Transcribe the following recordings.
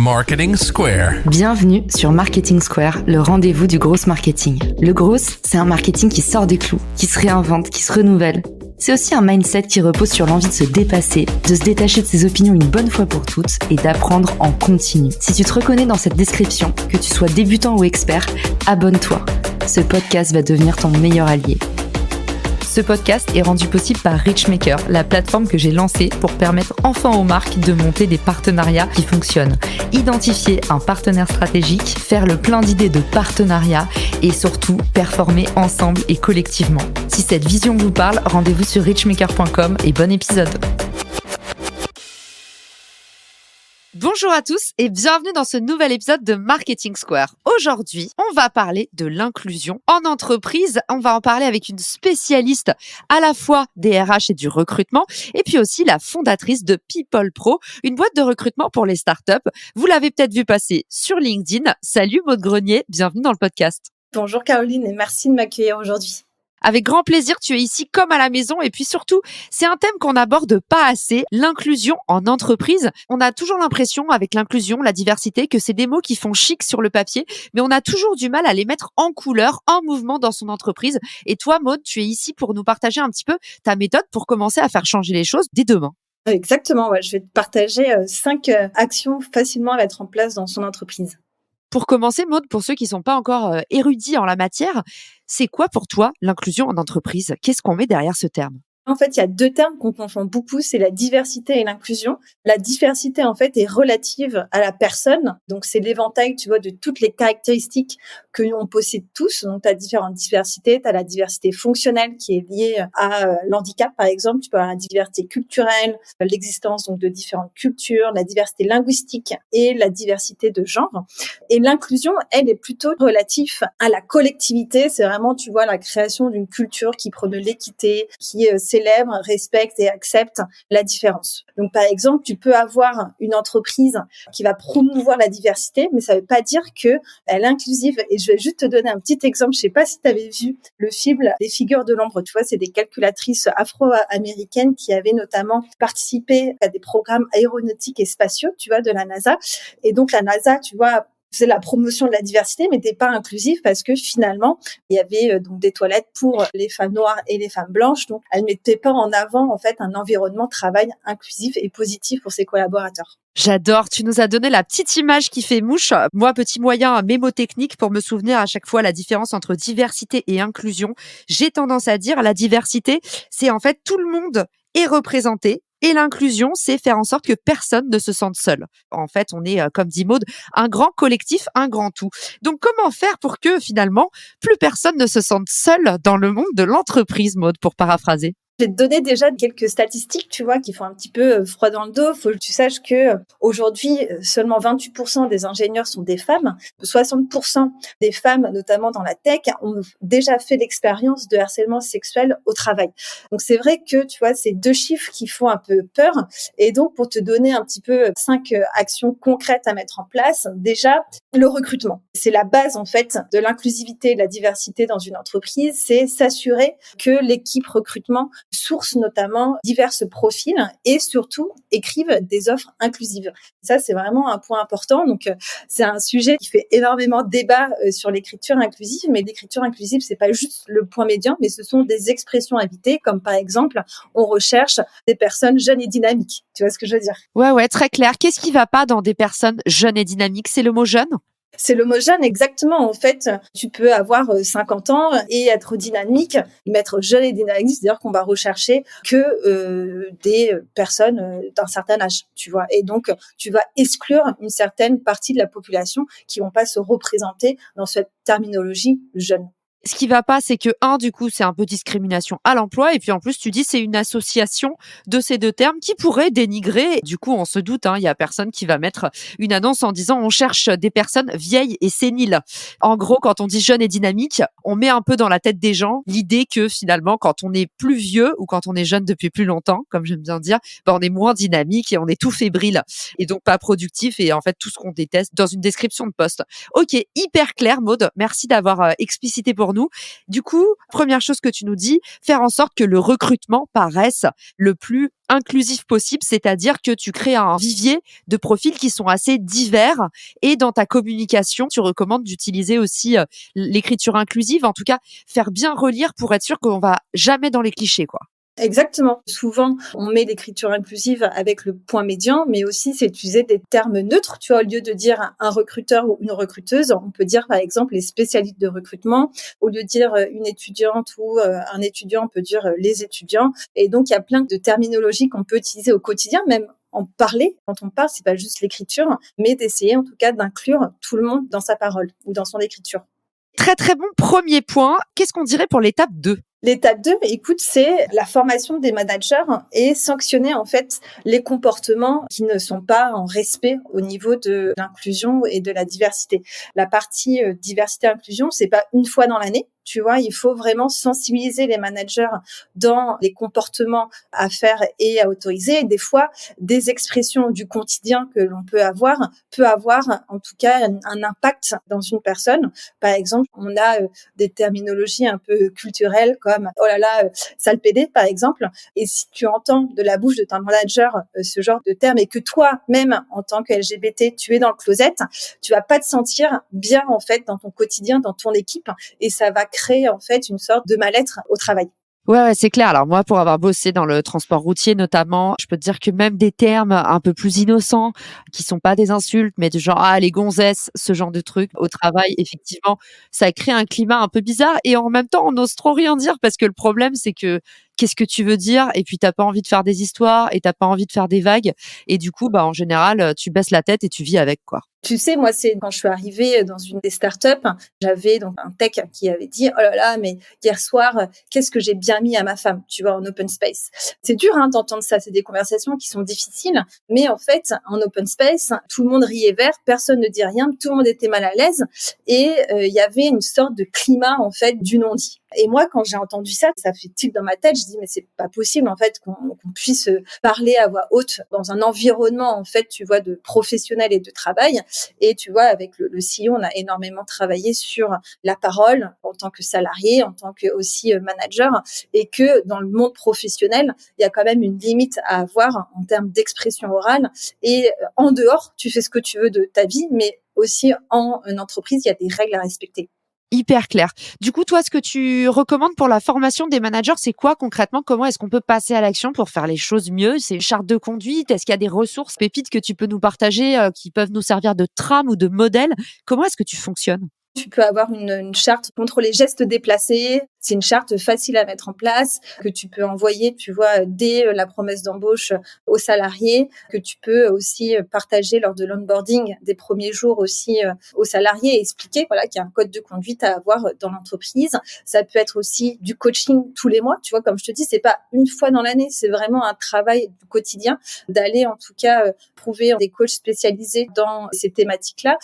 Marketing Square. Bienvenue sur Marketing Square, le rendez-vous du gros marketing. Le gros, c'est un marketing qui sort des clous, qui se réinvente, qui se renouvelle. C'est aussi un mindset qui repose sur l'envie de se dépasser, de se détacher de ses opinions une bonne fois pour toutes et d'apprendre en continu. Si tu te reconnais dans cette description, que tu sois débutant ou expert, abonne-toi. Ce podcast va devenir ton meilleur allié. Ce podcast est rendu possible par Richmaker, la plateforme que j'ai lancée pour permettre enfin aux marques de monter des partenariats qui fonctionnent. Identifier un partenaire stratégique, faire le plein d'idées de partenariat et surtout performer ensemble et collectivement. Si cette vision vous parle, rendez-vous sur richmaker.com et bon épisode. Bonjour à tous et bienvenue dans ce nouvel épisode de Marketing Square. Aujourd'hui, on va parler de l'inclusion en entreprise. On va en parler avec une spécialiste à la fois des RH et du recrutement et puis aussi la fondatrice de People Pro, une boîte de recrutement pour les startups. Vous l'avez peut-être vu passer sur LinkedIn. Salut Maude Grenier, bienvenue dans le podcast. Bonjour Caroline et merci de m'accueillir aujourd'hui. Avec grand plaisir, tu es ici comme à la maison et puis surtout, c'est un thème qu'on n'aborde pas assez, l'inclusion en entreprise. On a toujours l'impression avec l'inclusion, la diversité, que c'est des mots qui font chic sur le papier, mais on a toujours du mal à les mettre en couleur, en mouvement dans son entreprise. Et toi, Maude, tu es ici pour nous partager un petit peu ta méthode pour commencer à faire changer les choses dès demain. Exactement, ouais. Je vais te partager 5 actions facilement à mettre en place dans son entreprise. Pour commencer, Maude, pour ceux qui sont pas encore érudits en la matière, c'est quoi pour toi l'inclusion en entreprise ? Qu'est-ce qu'on met derrière ce terme ? En fait, il y a 2 termes qu'on confond beaucoup, c'est la diversité et l'inclusion. La diversité, en fait, est relative à la personne. Donc, c'est l'éventail, tu vois, de toutes les caractéristiques que l'on possède tous. Donc, tu as différentes diversités. Tu as la diversité fonctionnelle qui est liée à l'handicap, par exemple. Tu peux avoir la diversité culturelle, l'existence donc de différentes cultures, la diversité linguistique et la diversité de genre. Et l'inclusion, elle, est plutôt relative à la collectivité. C'est vraiment, tu vois, la création d'une culture qui promeut l'équité, qui célèbre, respecte et accepte la différence. Donc, par exemple, tu peux avoir une entreprise qui va promouvoir la diversité, mais ça ne veut pas dire qu'elle est inclusive. Et je vais juste te donner un petit exemple. Je ne sais pas si tu avais vu le film Les Figures de l'ombre. Tu vois, c'est des calculatrices afro-américaines qui avaient notamment participé à des programmes aéronautiques et spatiaux, tu vois, de la NASA. Et donc, la NASA, tu vois, c'est la promotion de la diversité, mais n'était pas inclusive parce que finalement, il y avait donc des toilettes pour les femmes noires et les femmes blanches. Donc, elle mettait pas en avant, en fait, un environnement de travail inclusif et positif pour ses collaborateurs. J'adore, tu nous as donné la petite image qui fait mouche. Moi, petit moyen mémotechnique pour me souvenir à chaque fois la différence entre diversité et inclusion. J'ai tendance à dire la diversité, c'est en fait tout le monde est représenté. Et l'inclusion, c'est faire en sorte que personne ne se sente seul. En fait, on est, comme dit Maude, un grand collectif, un grand tout. Donc, comment faire pour que, finalement, plus personne ne se sente seul dans le monde de l'entreprise, Maude, pour paraphraser ? Je vais te donner déjà quelques statistiques, tu vois, qui font un petit peu froid dans le dos. Faut que tu saches que aujourd'hui, seulement 28% des ingénieurs sont des femmes. 60% des femmes, notamment dans la tech, ont déjà fait l'expérience de harcèlement sexuel au travail. Donc, c'est vrai que, tu vois, c'est 2 chiffres qui font un peu peur. Et donc, pour te donner un petit peu 5 actions concrètes à mettre en place, déjà, le recrutement. C'est la base, en fait, de l'inclusivité et de la diversité dans une entreprise. C'est s'assurer que l'équipe recrutement source notamment divers profils et surtout écrivent des offres inclusives. Ça, c'est vraiment un point important. Donc, c'est un sujet qui fait énormément de débat sur l'écriture inclusive, mais l'écriture inclusive, c'est pas juste le point médian, mais ce sont des expressions invitées, comme par exemple, on recherche des personnes jeunes et dynamiques. Tu vois ce que je veux dire ? Ouais, très clair. Qu'est-ce qui va pas dans des personnes jeunes et dynamiques ? C'est le mot jeune ? C'est le mot jeune, exactement. En fait, tu peux avoir 50 ans et être dynamique, mettre jeune et dynamique, c'est-à-dire qu'on va rechercher que des personnes d'un certain âge, tu vois. Et donc, tu vas exclure une certaine partie de la population qui vont pas se représenter dans cette terminologie jeune. Ce qui va pas, c'est que, du coup, c'est un peu discrimination à l'emploi. Et puis, en plus, tu dis, c'est une association de ces 2 termes qui pourrait dénigrer. Du coup, on se doute, il y a personne qui va mettre une annonce en disant, on cherche des personnes vieilles et séniles. En gros, quand on dit jeune et dynamique, on met un peu dans la tête des gens l'idée que finalement, quand on est plus vieux ou quand on est jeune depuis plus longtemps, comme j'aime bien dire, on est moins dynamique et on est tout fébrile et donc pas productif et en fait, tout ce qu'on déteste dans une description de poste. Ok, hyper clair, Maude. Merci d'avoir explicité pour pour nous. Du coup, première chose que tu nous dis, faire en sorte que le recrutement paraisse le plus inclusif possible, c'est-à-dire que tu crées un vivier de profils qui sont assez divers et dans ta communication, tu recommandes d'utiliser aussi l'écriture inclusive, en tout cas, faire bien relire pour être sûr qu'on va jamais dans les clichés, quoi. Exactement. Souvent, on met l'écriture inclusive avec le point médian, mais aussi c'est utiliser des termes neutres. Tu vois, au lieu de dire un recruteur ou une recruteuse, on peut dire par exemple les spécialistes de recrutement. Au lieu de dire une étudiante ou un étudiant, on peut dire les étudiants. Et donc, il y a plein de terminologies qu'on peut utiliser au quotidien, même en parler. Quand on parle, c'est pas juste l'écriture, mais d'essayer en tout cas d'inclure tout le monde dans sa parole ou dans son écriture. Très, très bon premier point. Qu'est-ce qu'on dirait pour l'étape 2? L'étape 2, écoute, c'est la formation des managers et sanctionner en fait les comportements qui ne sont pas en respect au niveau de l'inclusion et de la diversité. La partie diversité-inclusion, c'est pas une fois dans l'année. Tu vois, il faut vraiment sensibiliser les managers dans les comportements à faire et à autoriser. Et des fois, des expressions du quotidien que l'on peut avoir en tout cas un impact dans une personne. Par exemple, on a des terminologies un peu culturelles comme oh là là, sale pédé par exemple. Et si tu entends de la bouche de ton manager ce genre de terme et que toi-même en tant que LGBT, tu es dans le closet, tu vas pas te sentir bien en fait dans ton quotidien, dans ton équipe, et ça va créer en fait une sorte de mal-être au travail. Ouais, c'est clair. Alors moi, pour avoir bossé dans le transport routier notamment, je peux te dire que même des termes un peu plus innocents, qui sont pas des insultes, mais du genre ah les gonzesses, ce genre de trucs au travail, effectivement, ça crée un climat un peu bizarre et en même temps, on n'ose trop rien dire parce que le problème, c'est que qu'est-ce que tu veux dire et puis t'as pas envie de faire des histoires et t'as pas envie de faire des vagues et du coup, bah en général, tu baisses la tête et tu vis avec quoi. Tu sais, moi, c'est quand je suis arrivée dans une des startups, j'avais donc un tech qui avait dit, oh là là, mais hier soir, qu'est-ce que j'ai bien mis à ma femme, tu vois, en open space. C'est dur, hein, d'entendre ça. C'est des conversations qui sont difficiles. Mais en fait, en open space, tout le monde riait vert, personne ne dit rien, tout le monde était mal à l'aise. Et il y avait une sorte de climat, en fait, du non-dit. Et moi, quand j'ai entendu ça, ça fait tilt dans ma tête. Je dis, mais c'est pas possible, en fait, qu'on puisse parler à voix haute dans un environnement, en fait, tu vois, de professionnels et de travail. Et tu vois, avec le CEO, on a énormément travaillé sur la parole en tant que salarié, en tant que aussi manager, et que dans le monde professionnel, il y a quand même une limite à avoir en termes d'expression orale. Et en dehors, tu fais ce que tu veux de ta vie, mais aussi en entreprise, il y a des règles à respecter. Hyper clair. Du coup, toi, ce que tu recommandes pour la formation des managers, c'est quoi concrètement? Comment est-ce qu'on peut passer à l'action pour faire les choses mieux? C'est une charte de conduite? Est-ce qu'il y a des ressources pépites que tu peux nous partager, qui peuvent nous servir de trame ou de modèle? Comment est-ce que tu fonctionnes? Tu peux avoir une charte contre les gestes déplacés. C'est une charte facile à mettre en place que tu peux envoyer, tu vois, dès la promesse d'embauche aux salariés, que tu peux aussi partager lors de l'onboarding des premiers jours aussi aux salariés et expliquer, voilà, qu'il y a un code de conduite à avoir dans l'entreprise. Ça peut être aussi du coaching tous les mois, tu vois, comme je te dis, c'est pas une fois dans l'année, c'est vraiment un travail du quotidien d'aller en tout cas trouver des coachs spécialisés dans ces thématiques-là.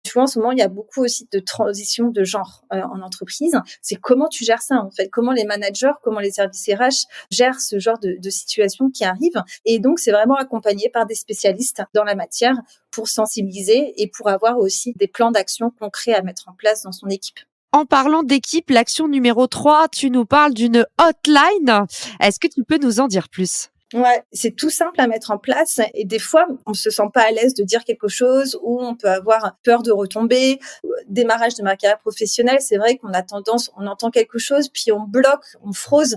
Tu vois, en ce moment, il y a beaucoup aussi de transition de genre en entreprise. C'est comment tu gères ça, en fait. Comment les managers, comment les services RH gèrent ce genre de situation qui arrive. Et donc, c'est vraiment accompagné par des spécialistes dans la matière pour sensibiliser et pour avoir aussi des plans d'action concrets à mettre en place dans son équipe. En parlant d'équipe, l'action numéro 3, tu nous parles d'une hotline. Est-ce que tu peux nous en dire plus? Ouais, c'est tout simple à mettre en place et des fois, on se sent pas à l'aise de dire quelque chose ou on peut avoir peur de retomber. Démarrage de ma carrière professionnelle, c'est vrai qu'on a tendance, on entend quelque chose, puis on bloque, on frose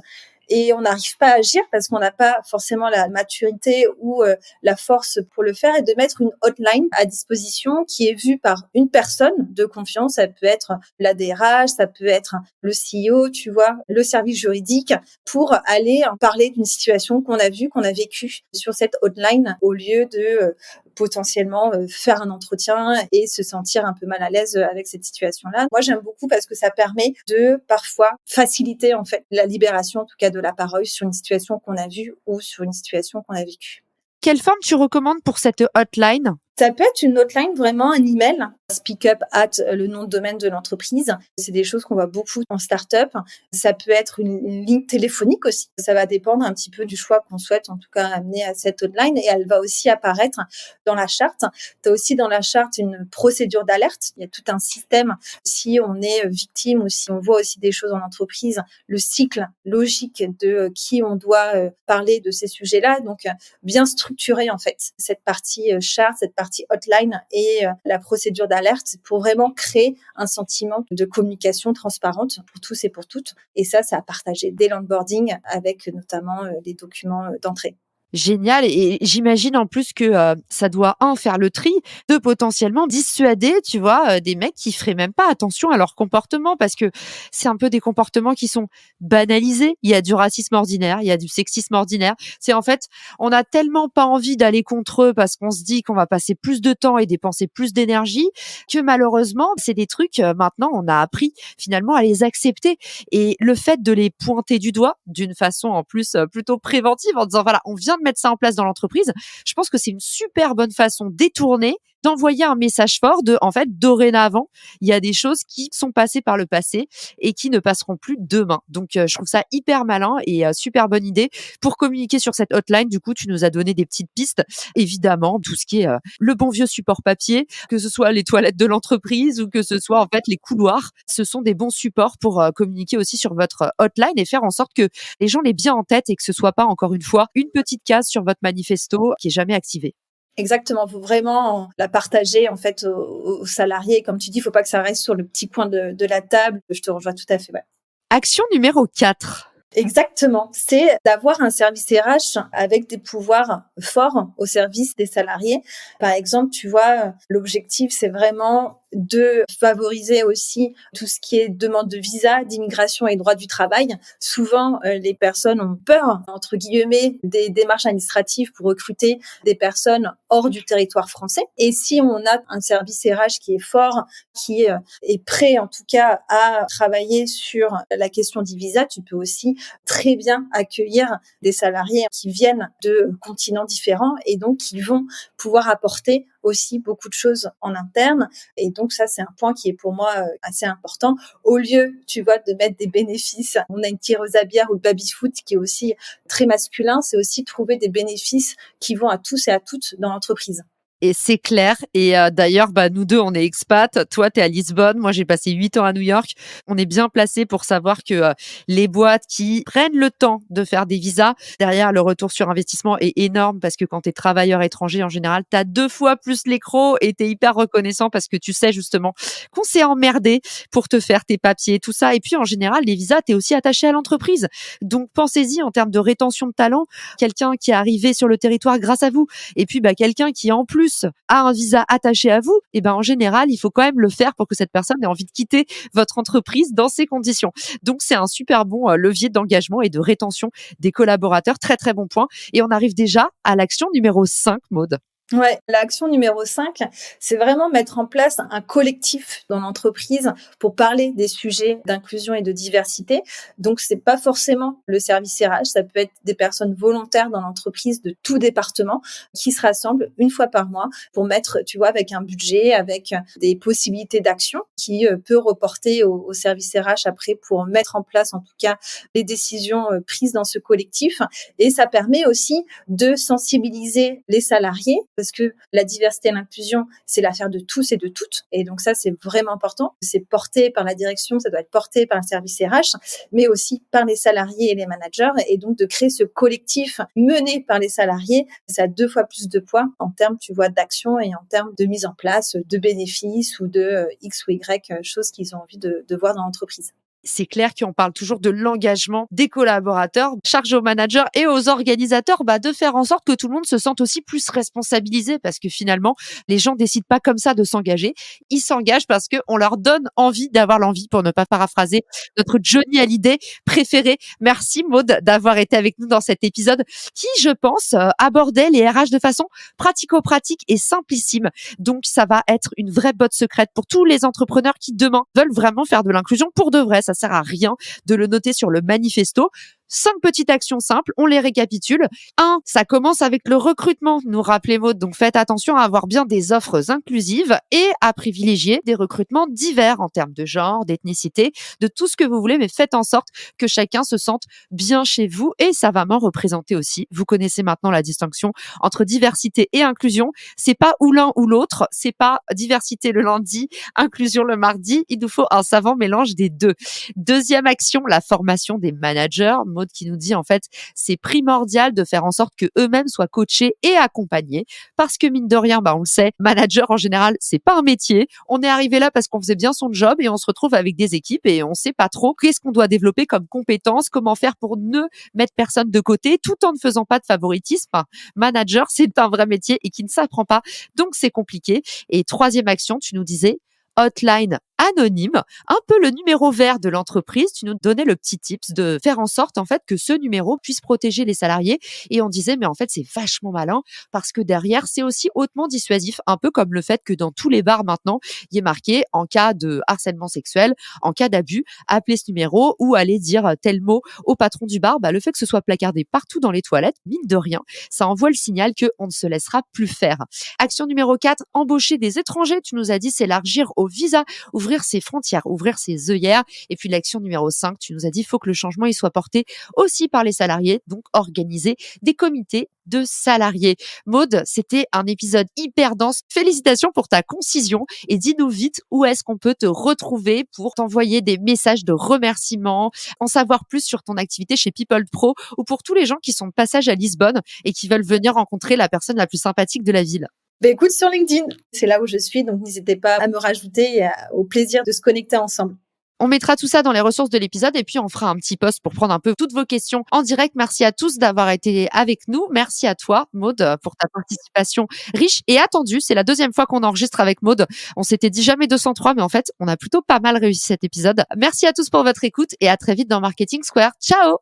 et on n'arrive pas à agir parce qu'on n'a pas forcément la maturité ou la force pour le faire et de mettre une hotline à disposition qui est vue par une personne de confiance. Ça peut être la DRH, ça peut être le CEO, tu vois, le service juridique pour aller en parler d'une situation qu'on a vue, qu'on a vécue sur cette hotline au lieu de potentiellement faire un entretien et se sentir un peu mal à l'aise avec cette situation-là. Moi, j'aime beaucoup parce que ça permet de parfois faciliter en fait la libération, en tout cas de la parole sur une situation qu'on a vue ou sur une situation qu'on a vécue. Quelle forme tu recommandes pour cette hotline? Ça peut être une hotline, vraiment un email, speak up at le nom de domaine de l'entreprise. C'est des choses qu'on voit beaucoup en start-up. Ça peut être une ligne téléphonique aussi. Ça va dépendre un petit peu du choix qu'on souhaite en tout cas amener à cette hotline et elle va aussi apparaître dans la charte. Tu as aussi dans la charte une procédure d'alerte. Il y a tout un système. Si on est victime ou si on voit aussi des choses en entreprise, le cycle logique de qui on doit parler de ces sujets-là. Donc, bien structurer en fait cette partie charte, cette partie hotline et la procédure d'alerte pour vraiment créer un sentiment de communication transparente pour tous et pour toutes. Et ça à partager dès l'onboarding avec notamment les documents d'entrée. Génial et j'imagine en plus que, ça doit faire le tri, de potentiellement dissuader, tu vois, des mecs qui feraient même pas attention à leur comportement parce que c'est un peu des comportements qui sont banalisés. Il y a du racisme ordinaire, il y a du sexisme ordinaire. C'est en fait, on a tellement pas envie d'aller contre eux parce qu'on se dit qu'on va passer plus de temps et dépenser plus d'énergie que malheureusement, c'est des trucs, maintenant on a appris finalement à les accepter et le fait de les pointer du doigt d'une façon en plus, plutôt préventive en disant: «Voilà, on vient de mettre ça en place dans l'entreprise», je pense que c'est une super bonne façon détournée d'envoyer un message fort de, en fait, dorénavant, il y a des choses qui sont passées par le passé et qui ne passeront plus demain. Donc, je trouve ça hyper malin et super bonne idée pour communiquer sur cette hotline. Du coup, tu nous as donné des petites pistes. Évidemment, tout ce qui est le bon vieux support papier, que ce soit les toilettes de l'entreprise ou que ce soit en fait les couloirs, ce sont des bons supports pour communiquer aussi sur votre hotline et faire en sorte que les gens l'aient bien en tête et que ce soit pas encore une fois une petite case sur votre manifesto qui est jamais activée. Exactement, faut vraiment la partager en fait aux salariés. Comme tu dis, il faut pas que ça reste sur le petit coin de la table. Je te rejoins tout à fait. Ouais. Action numéro 4. Exactement, c'est d'avoir un service RH avec des pouvoirs forts au service des salariés. Par exemple, tu vois, l'objectif, c'est vraiment de favoriser aussi tout ce qui est demande de visa, d'immigration et droit du travail. Souvent, les personnes ont peur, entre guillemets, des démarches administratives pour recruter des personnes hors du territoire français. Et si on a un service RH qui est fort, qui est prêt en tout cas à travailler sur la question du visa, tu peux aussi très bien accueillir des salariés qui viennent de continents différents et donc qui vont pouvoir apporter aussi beaucoup de choses en interne. Et donc ça, c'est un point qui est pour moi assez important. Au lieu, tu vois, de mettre des bénéfices, on a une tireuse à bière ou le baby-foot qui est aussi très masculin, c'est aussi trouver des bénéfices qui vont à tous et à toutes dans l'entreprise. Et c'est clair. Et d'ailleurs, nous deux, on est expats. Toi, t'es à Lisbonne. Moi, j'ai passé 8 ans à New York. On est bien placés pour savoir que les boîtes qui prennent le temps de faire des visas, derrière, le retour sur investissement est énorme parce que quand t'es travailleur étranger, en général, t'as 2 fois plus les crocs et t'es hyper reconnaissant parce que tu sais justement qu'on s'est emmerdé pour te faire tes papiers, tout ça. Et puis, en général, les visas, t'es aussi attaché à l'entreprise. Donc, pensez-y en termes de rétention de talent. Quelqu'un qui est arrivé sur le territoire grâce à vous. Et puis, quelqu'un qui, en plus, a un visa attaché à vous, et en général, il faut quand même le faire pour que cette personne ait envie de quitter votre entreprise dans ces conditions. Donc, c'est un super bon levier d'engagement et de rétention des collaborateurs. Très, très bon point. Et on arrive déjà à l'action numéro 5, Maude. Ouais, l'action numéro 5, c'est vraiment mettre en place un collectif dans l'entreprise pour parler des sujets d'inclusion et de diversité. Donc, c'est pas forcément le service RH, ça peut être des personnes volontaires dans l'entreprise de tout département qui se rassemblent une fois par mois pour mettre, tu vois, avec un budget, avec des possibilités d'action qui peut reporter au service RH après pour mettre en place, en tout cas, les décisions prises dans ce collectif. Et ça permet aussi de sensibiliser les salariés parce que la diversité et l'inclusion, c'est l'affaire de tous et de toutes. Et donc ça, c'est vraiment important. C'est porté par la direction, ça doit être porté par le service RH, mais aussi par les salariés et les managers. Et donc de créer ce collectif mené par les salariés, ça a 2 fois plus de poids en termes, tu vois, d'action et en termes de mise en place de bénéfices ou de X ou Y choses qu'ils ont envie de voir dans l'entreprise. C'est clair qu'on parle toujours de l'engagement des collaborateurs, charge aux managers et aux organisateurs de faire en sorte que tout le monde se sente aussi plus responsabilisé parce que finalement, les gens décident pas comme ça de s'engager. Ils s'engagent parce qu'on leur donne envie d'avoir l'envie, pour ne pas paraphraser notre Johnny Hallyday préféré. Merci Maude d'avoir été avec nous dans cet épisode qui, je pense, abordait les RH de façon pratico-pratique et simplissime. Donc, ça va être une vraie botte secrète pour tous les entrepreneurs qui demain veulent vraiment faire de l'inclusion pour de vrai. Ça sert à rien de le noter sur le manifesto. 5 petites actions simples, on les récapitule. 1, ça commence avec le recrutement, nous rappelait Maud. Donc faites attention à avoir bien des offres inclusives et à privilégier des recrutements divers en termes de genre, d'ethnicité, de tout ce que vous voulez, mais faites en sorte que chacun se sente bien chez vous et savamment représenté aussi. Vous connaissez maintenant la distinction entre diversité et inclusion. C'est pas ou l'un ou l'autre, c'est pas diversité le lundi, inclusion le mardi. Il nous faut un savant mélange des deux. Deuxième action, la formation des managers. Maud qui nous dit en fait, c'est primordial de faire en sorte que eux-mêmes soient coachés et accompagnés parce que mine de rien, on le sait, manager en général, c'est pas un métier. On est arrivé là parce qu'on faisait bien son job et on se retrouve avec des équipes et on sait pas trop qu'est-ce qu'on doit développer comme compétences, comment faire pour ne mettre personne de côté tout en ne faisant pas de favoritisme. Manager, c'est un vrai métier et qui ne s'apprend pas. Donc c'est compliqué. Et troisième action, tu nous disais hotline anonyme, un peu le numéro vert de l'entreprise. Tu nous donnais le petit tips de faire en sorte en fait que ce numéro puisse protéger les salariés et on disait mais en fait c'est vachement malin parce que derrière c'est aussi hautement dissuasif, un peu comme le fait que dans tous les bars maintenant il y ait marqué en cas de harcèlement sexuel, en cas d'abus, appelez ce numéro ou allez dire tel mot au patron du bar. Le fait que ce soit placardé partout dans les toilettes, mine de rien, ça envoie le signal que on ne se laissera plus faire. Action numéro 4, embaucher des étrangers. Tu nous as dit s'élargir au visa, ouvrir ses frontières, ouvrir ses œillères. Et puis l'action numéro 5, tu nous as dit, il faut que le changement il soit porté aussi par les salariés, donc organiser des comités de salariés. Maud, c'était un épisode hyper dense. Félicitations pour ta concision et dis-nous vite où est-ce qu'on peut te retrouver pour t'envoyer des messages de remerciements, en savoir plus sur ton activité chez People Pro ou pour tous les gens qui sont de passage à Lisbonne et qui veulent venir rencontrer la personne la plus sympathique de la ville. Écoute, sur LinkedIn, c'est là où je suis, donc n'hésitez pas à me rajouter et au plaisir de se connecter ensemble. On mettra tout ça dans les ressources de l'épisode et puis on fera un petit post pour prendre un peu toutes vos questions en direct. Merci à tous d'avoir été avec nous. Merci à toi, Maud, pour ta participation riche et attendue. C'est la deuxième fois qu'on enregistre avec Maud. On s'était dit jamais 203, mais en fait, on a plutôt pas mal réussi cet épisode. Merci à tous pour votre écoute et à très vite dans Marketing Square. Ciao!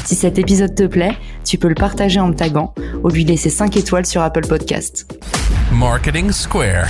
Si cet épisode te plaît, tu peux le partager en me taguant ou lui laisser 5 étoiles sur Apple Podcasts. Marketing Square.